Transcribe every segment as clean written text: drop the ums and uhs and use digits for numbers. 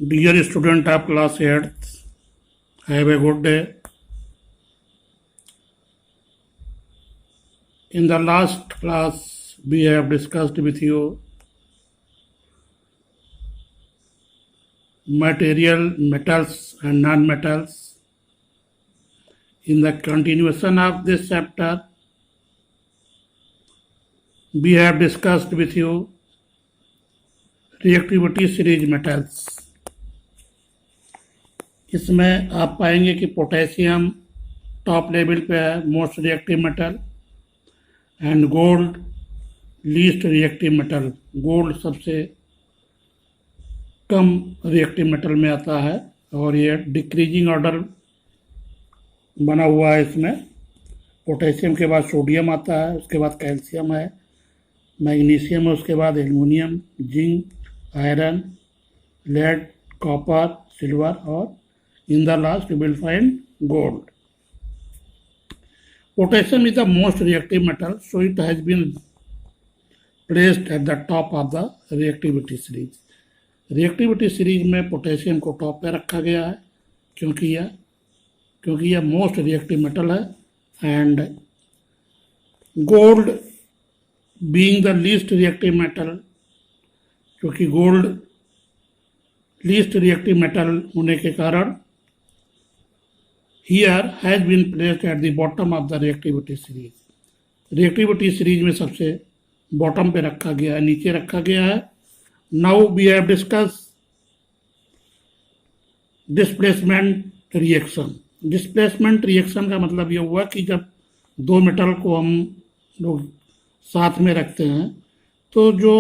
Dear student of class 8th, have a good day. In the last class, we have discussed with you material, metals and non-metals. In the continuation of this chapter, we have discussed with you reactivity series metals. इसमें आप पाएंगे कि potassium top level पे है, most reactive metal, and gold least reactive metal. Gold सबसे कम reactive metal में आता है और ये डिक्रीजिंग ऑर्डर बना हुआ है। इसमें पोटेशियम के बाद सोडियम आता है, उसके बाद कैल्शियम है, मैग्नीशियम है, उसके बाद aluminium, zinc, iron, lead, copper, silver और in the last you will find gold. Potassium is the most reactive metal, so it has been placed at the top of the reactivity series. Reactivity series में potassium को top पे रखा गया है क्योंकि यह most reactive metal है, and gold being the least reactive metal, क्योंकि गोल्ड लीस्ट रिएक्टिव मेटल होने के कारण here has been placed at the bottom of the reactivity series. reactivity series में सबसे बॉटम पे रखा गया है, नीचे रखा गया है. Now we have discussed displacement reaction. displacement reaction का मतलब ये हुआ कि जब दो मेटल को हम लोग साथ में रखते हैं तो जो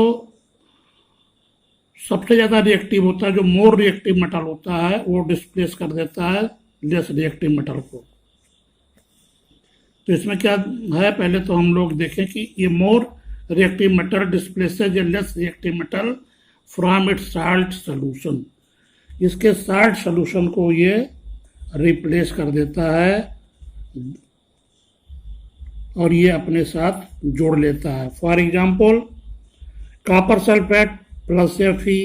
सबसे ज़्यादा रिएक्टिव होता है, जो मोर रिएक्टिव मेटल होता है, वो डिस्प्लेस कर देता है लेस रिएक्टिव मेटल को. तो इसमें क्या है, पहले तो हम लोग देखें कि ये more reactive metal displaces a less reactive metal from its salt solution. इसके साल्ट सोल्यूशन को ये रिप्लेस कर देता है और ये अपने साथ जोड़ लेता है. For example copper sulphate plus Fe.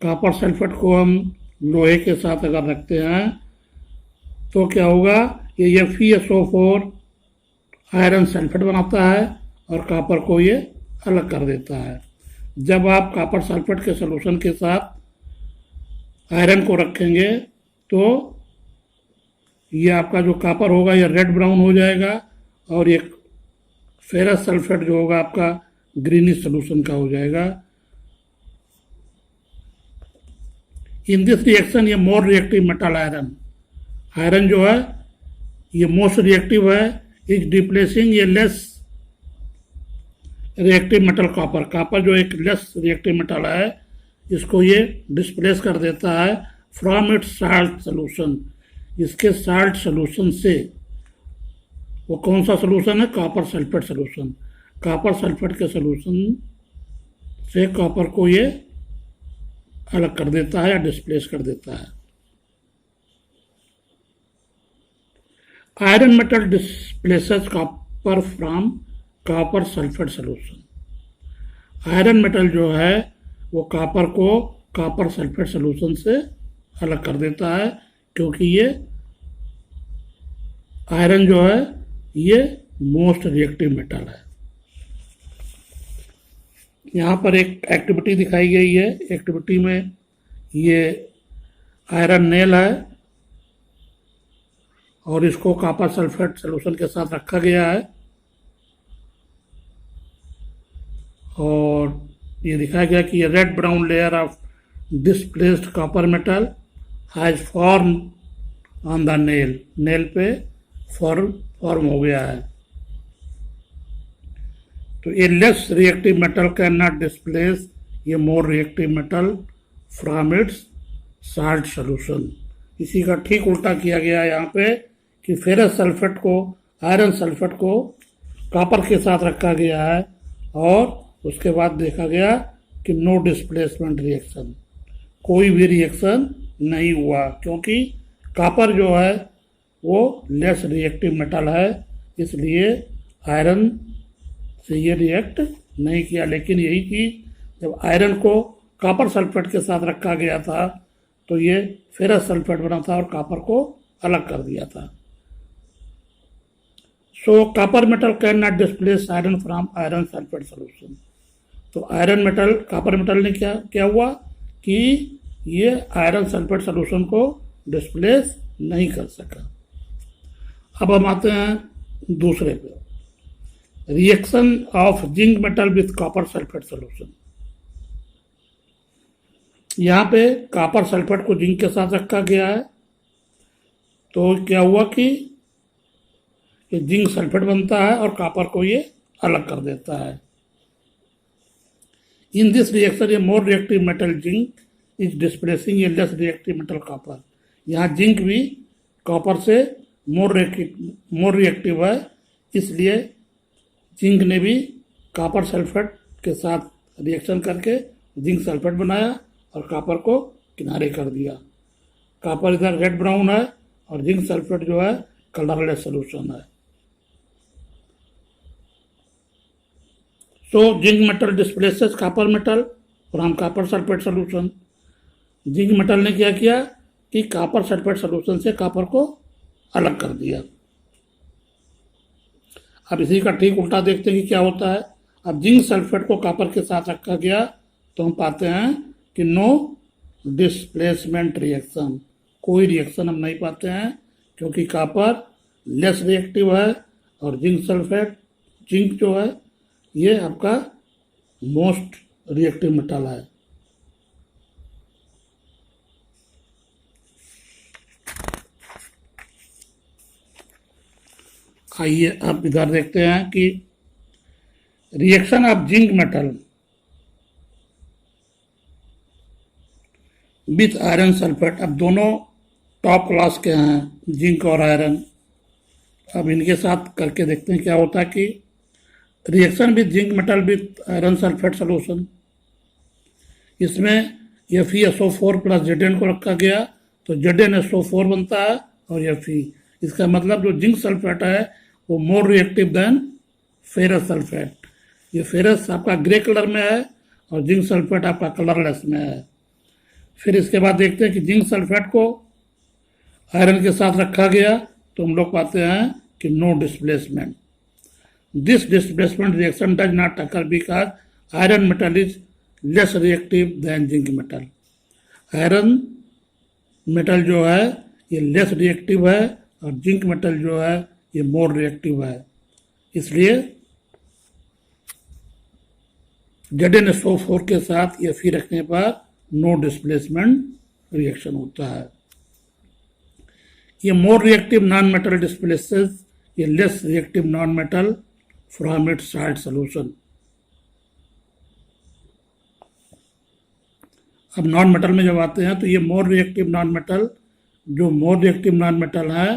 Copper sulphate को हम लोहे के साथ अगर रखते हैं तो क्या होगा, ये FeSO4 आयरन सल्फेट बनाता है और कॉपर को ये अलग कर देता है. जब आप कॉपर सल्फेट के सॉल्यूशन के साथ आयरन को रखेंगे तो ये आपका जो कॉपर होगा ये रेड ब्राउन हो जाएगा और ये फेरस सल्फेट जो होगा आपका ग्रीनिश सॉल्यूशन का हो जाएगा. इन दिस रिएक्शन ये मोर रिएक्टिव मेटल आयरन जो है ये मोस्ट रिएक्टिव है, इज डिप्लेसिंग ये लेस रिएक्टिव मेटल कॉपर जो एक लेस रिएक्टिव मेटल है, इसको ये डिस्प्लेस कर देता है फ्रॉम इट्स साल्ट सोल्यूशन. इसके साल्ट सोल्यूशन से, वो कौन सा सोल्यूशन है, copper sulphate solution. Copper sulphate के सोल्यूशन से कॉपर को ये अलग कर देता है या डिस्प्लेस कर देता है. Iron metal displaces copper from copper sulphate solution. Iron metal जो है वो कॉपर को कॉपर सल्फेट सोल्यूशन से अलग कर देता है क्योंकि ये आयरन जो है ये मोस्ट रिएक्टिव मेटल है. यहाँ पर एक एक्टिविटी दिखाई गई है. एक्टिविटी में ये आयरन नेल है और इसको कॉपर सल्फेट सॉल्यूशन के साथ रखा गया है और ये दिखाया गया कि ये red brown layer of displaced copper metal has form on the nail पे फॉर्म हो गया है. तो ये less reactive metal can not displace ये more reactive metal from its salt solution. इसी का ठीक उल्टा किया गया है यहाँ पे कि फेरस सल्फेट को, आयरन सल्फेट को कॉपर के साथ रखा गया है और उसके बाद देखा गया कि नो डिस्प्लेसमेंट रिएक्शन, कोई भी रिएक्शन नहीं हुआ क्योंकि कॉपर जो है वो लेस रिएक्टिव मेटल है, इसलिए आयरन से ये रिएक्ट नहीं किया. लेकिन यही चीज़ जब आयरन को कॉपर सल्फेट के साथ रखा गया था तो ये फेरस सल्फेट बना था और कॉपर को अलग कर दिया था। सो copper metal can not displace iron from iron sulphate solution. तो आयरन मेटल कॉपर मेटल ने क्या हुआ कि ये आयरन सल्फेट सोल्यूशन को डिस्प्लेस नहीं कर सका। अब हम आते हैं दूसरे पे, reaction of zinc metal with copper sulphate solution. यहाँ पे कॉपर सल्फेट को जिंक के साथ रखा गया है, तो क्या हुआ कि ये जिंक सल्फेट बनता है और कॉपर को ये अलग कर देता है। In this reaction A more reactive metal zinc is displacing A less reactive metal copper. यहाँ जिंक भी कॉपर से मोर रिएक्टिव है, इसलिए जिंक ने भी कॉपर सल्फेट के साथ रिएक्शन करके जिंक सल्फेट बनाया और कॉपर को किनारे कर दिया। कॉपर इधर रेड ब्राउन है और जिंक सल्फेट जो है कलरलेस सोल्यूशन है। So zinc metal displaces copper metal from copper sulphate solution. Zinc metal ने क्या किया कि कॉपर सल्फेट सोल्यूशन से कॉपर को अलग कर दिया। अब इसी का ठीक उल्टा देखते हैं कि क्या होता है। अब जिंक सल्फेट को कॉपर के साथ रखा गया तो हम पाते हैं कि नो डिस्प्लेसमेंट रिएक्शन, कोई रिएक्शन हम नहीं पाते हैं, क्योंकि कॉपर लेस रिएक्टिव है और जिंक जो है ये आपका मोस्ट रिएक्टिव मेटल है। आइए अब इधर देखते हैं कि reaction of zinc metal with iron sulphate. अब दोनों टॉप क्लास के हैं, जिंक और आयरन। अब इनके साथ करके देखते हैं क्या होता है कि reaction with zinc metal with iron sulphate solution. इसमें FeSO4 प्लस Zn को रखा गया तो ZnSO4 बनता है और Fe। इसका मतलब जो जिंक सल्फेट है वो more reactive than ferrous sulphate. ये फेरस आपका ग्रे कलर में है और जिंक सल्फेट आपका कलरलेस में है। फिर इसके बाद देखते हैं कि जिंक सल्फेट को आयरन के साथ रखा गया तो हम लोग पाते हैं कि no displacement. This displacement reaction does not occur because iron metal is less reactive than zinc metal. Iron metal जो है ये लेस रिएक्टिव है और जिंक मेटल जो है ये मोर रिएक्टिव है, इसलिए ZnSO4 के साथ ये Fe रखने पर नो डिस्प्लेसमेंट रिएक्शन होता है। ये more reactive non metal displaces ये less reactive non metal from its salt solution. अब नॉन मेटल में जब आते हैं तो ये मोर रिएक्टिव नॉन मेटल, जो मोर रिएक्टिव नॉन मेटल है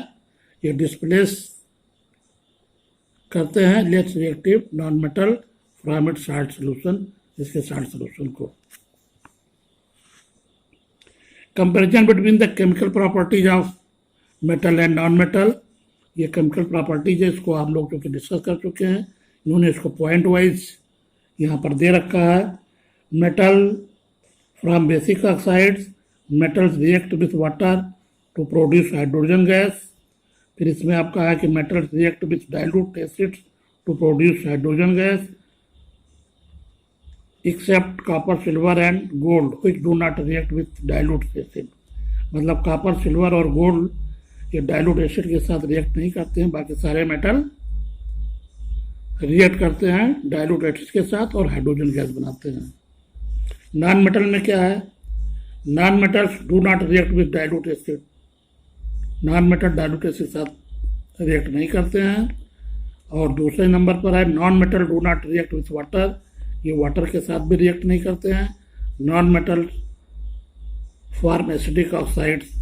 ये डिस्प्लेस करते हैं less reactive non metal from its salt solution, इसके साल्ट सोल्यूशन को। Comparison between the chemical properties of metal and non metal. ये केमिकल प्रॉपर्टीज है, इसको आप लोग जो डिस्कस कर चुके हैं। इन्होंने इसको पॉइंट वाइज यहाँ पर दे रखा है। Metal from basic oxides, metals react with water to produce hydrogen gas. फिर इसमें आपका है कि metals react with dilute acids to produce hydrogen gas except copper silver and gold which do not react with dilute acid. मतलब copper silver और gold ये dilute acid के साथ रिएक्ट नहीं करते हैं, बाकी सारे मेटल रिएक्ट करते हैं डाइल्यूट एसिड के साथ और हाइड्रोजन गैस बनाते हैं। नॉन मेटल में क्या है, non metals do not react with dilute acid. Non metal dilute acid के साथ रिएक्ट नहीं करते हैं। और दूसरे नंबर पर है non metal do not react with water, ये वाटर के साथ भी रिएक्ट नहीं करते हैं। Non metal form acidic oxides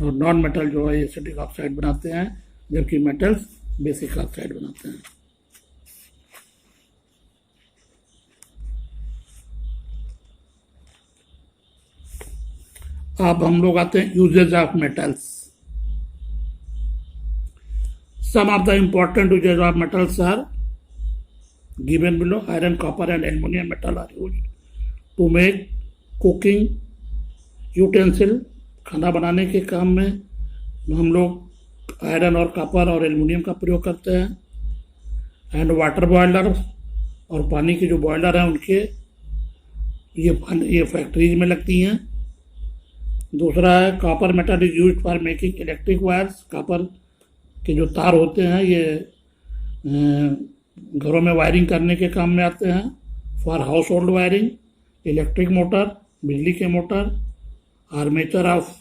और नॉन मेटल जो है एसिडिक ऑक्साइड बनाते हैं, जबकि मेटल्स बेसिक ऑक्साइड बनाते हैं। अब हम लोग आते हैं usages of metals. Some of the important usages of metals are given below. Iron, copper and aluminium metal are used to make cooking utensil खाना बनाने के काम में हम लोग आयरन और कॉपर और एल्युमिनियम का प्रयोग करते हैं। एंड वाटर बॉयलर और पानी के जो बॉयलर हैं उनके ये फैक्ट्रीज में लगती हैं। दूसरा है copper metal is used for making electric wires. Copper के जो तार होते हैं ये घरों में वायरिंग करने के काम में आते हैं। For house hold wiring, electric motor, बिजली के मोटर, आर्मेचर ऑफ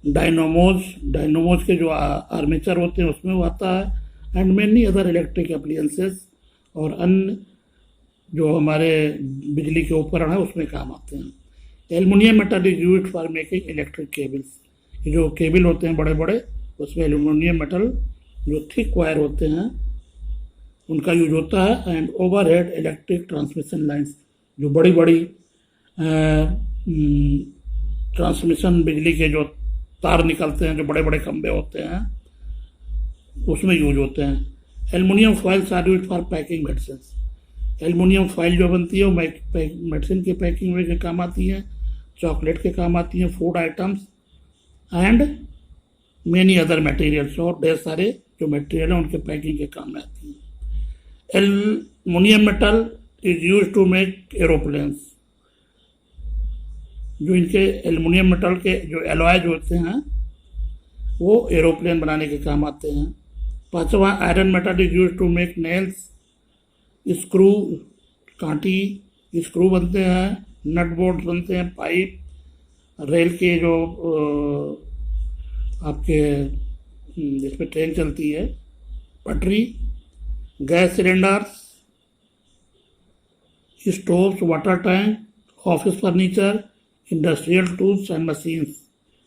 डायनोमोज के जो आर्मेचर होते हैं उसमें वो आता है। And many other electric appliances और अन्य जो हमारे बिजली के उपकरण हैं उसमें काम आते हैं। Aluminium metal is used for making electric cables. जो केबल होते हैं बड़े बड़े उसमें एल्युमिनियम मेटल जो थिक वायर होते हैं उनका यूज होता है। And overhead electric transmission lines, जो बड़ी बड़ी ट्रांसमिशन बिजली के जो तार निकलते हैं, जो बड़े बड़े खंभे होते हैं उसमें यूज होते हैं। Aluminium foils are used for packing medicine. Aluminium foil जो बनती है वो मेडिसिन की पैकिंग में के काम आती है, चॉकलेट के काम आती हैं, food items and many other materials, और ढेर सारे जो मटेरियल हैं उनके पैकिंग के काम में आती हैं। Aluminium metal is use to make aeroplanes. जो इनके एल्युमिनियम मेटल के जो एलॉयज होते हैं वो एरोप्लेन बनाने के काम आते हैं। पांचवा, iron metal is use to make nails, screw, कांटी, स्क्रू बनते हैं, नट बोल्ट बनते हैं, पाइप, रेल के जो आपके जिसपे ट्रेन चलती है, पटरी, gas cylinders, stoves, water tank, office furniture, industrial tools and machines,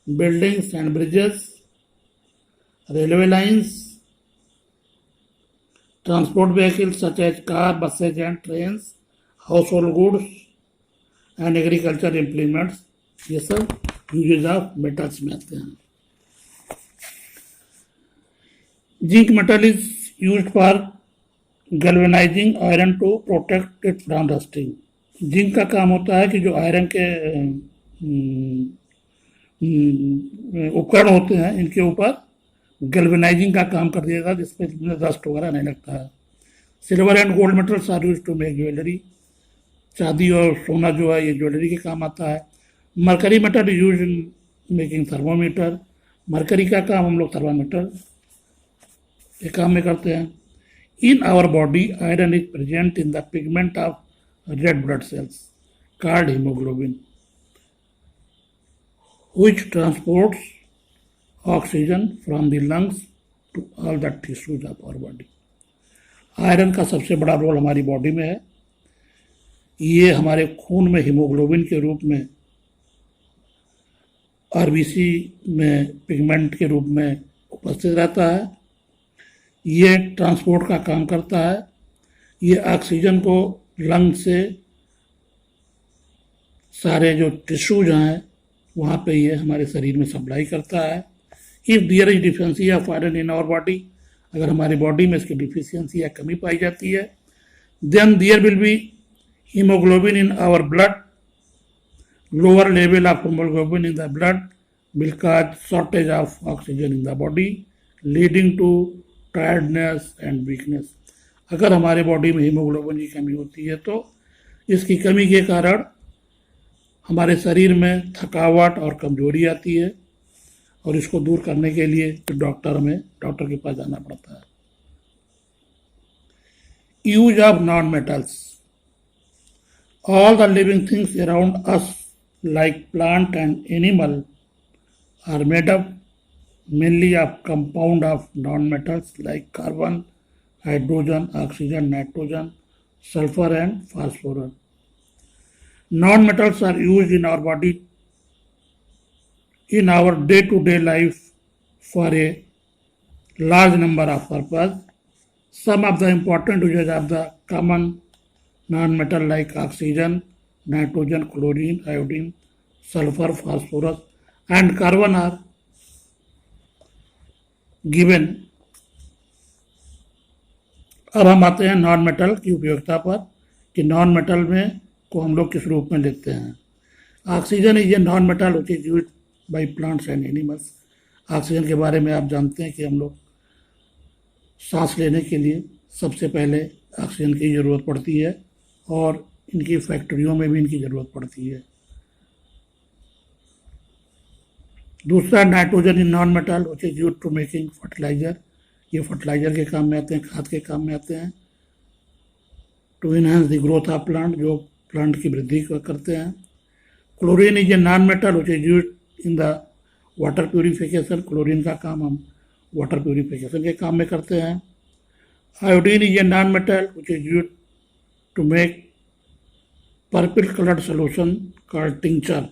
buildings and bridges, railway lines, transport vehicles such as car, buses and trains, household goods and agriculture implements, ये सब usage of metals में आते हैं। Zinc metal is used for galvanising iron to protect it from rusting. Zinc का काम होता है कि जो आयरन के उपकरण होते हैं इनके ऊपर गैल्वेनाइजिंग का काम कर दिया था, जिसपे रस्ट वगैरह नहीं लगता है। Silver and gold metals are used to make jewellery. चांदी और सोना जो है ये ज्वेलरी के काम आता है। Mercury metal is used in making thermometer. Mercury का काम हम लोग थर्मामीटर के काम में करते हैं। In our body iron is present in the pigment of red blood cells called haemoglobin which transports oxygen from the lungs to all the tissues of our body. Iron का सबसे बड़ा रोल हमारी body में है। ये हमारे खून में हीमोग्लोबिन के रूप में, आरबीसी में पिगमेंट के रूप में उपस्थित रहता है। ये ट्रांसपोर्ट का काम करता है। ये ऑक्सीजन को लंग से सारे जो टिश्यूज हैं वहाँ पे ये हमारे शरीर में सप्लाई करता है। If there is deficiency of iron in our body, अगर हमारी बॉडी में इसकी डिफिशियंसी या कमी पाई जाती है, then there will be haemoglobin in our blood, lower level of haemoglobin in the blood will cause shortage of oxygen in the body leading to tiredness and weakness. अगर हमारे बॉडी में हीमोग्लोबिन की कमी होती है तो इसकी कमी के कारण हमारे शरीर में थकावट और कमजोरी आती है, और इसको दूर करने के लिए डॉक्टर के पास जाना पड़ता है। Use of non metals. All the living things around us like plant and animal are made up mainly of compound of non metals like carbon, hydrogen, oxygen, nitrogen, sulphur and phosphorus. Non-metals are used in our body in our day-to-day life for a large number of purposes. Some of the important uses of the common non-metal like oxygen, nitrogen, chlorine, iodine, sulfur, phosphorus and carbon are given. अब हम आते हैं non metal की उपयोगिता पर कि non metal में को हम लोग किस रूप में लेते हैं। Oxygen is a non metal which is used by plants and animals. Oxygen के बारे में आप जानते हैं कि हम लोग सांस लेने के लिए सबसे पहले ऑक्सीजन की ज़रूरत पड़ती है और इनकी फैक्ट्रियों में भी इनकी ज़रूरत पड़ती है। दूसरा nitrogen in non metal which is used to making fertiliser. ये फर्टिलाइजर के काम में आते हैं, खाद के काम में आते हैं। To enhance the growth of plant, जो प्लांट की वृद्धि करते हैं। Chlorine is a non metal which is used in the water purification. Chlorine का काम हम वाटर प्यूरिफिकेशन के काम में करते हैं। Iodine is a non metal which is used to make purple coloured solution called tincture.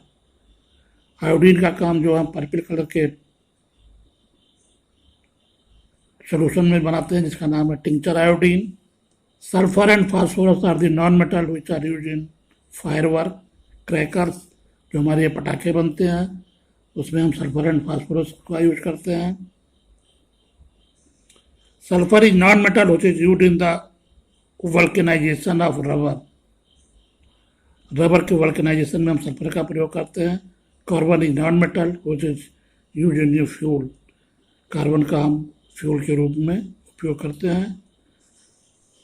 Iodine का काम जो हम पर्पल कलर के सोल्यूशन में बनाते हैं जिसका नाम है tincture iodine. Sulphur and phosphorus are the non metal which are used in firework, crackers, जो हमारे ये पटाखे बनते हैं उसमें हम सल्फर एंड फास्फोरस का यूज करते हैं। Sulphur is non metal which is used in the vulcanisation of rubber. Rubber के वल्केनाइजेशन में हम सल्फर का प्रयोग करते हैं। Carbon is non metal which is used in your fuel. Carbon का हम फ्यूल के रूप में उपयोग करते हैं।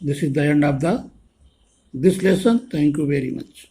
This is the end of this lesson. Thank you very much.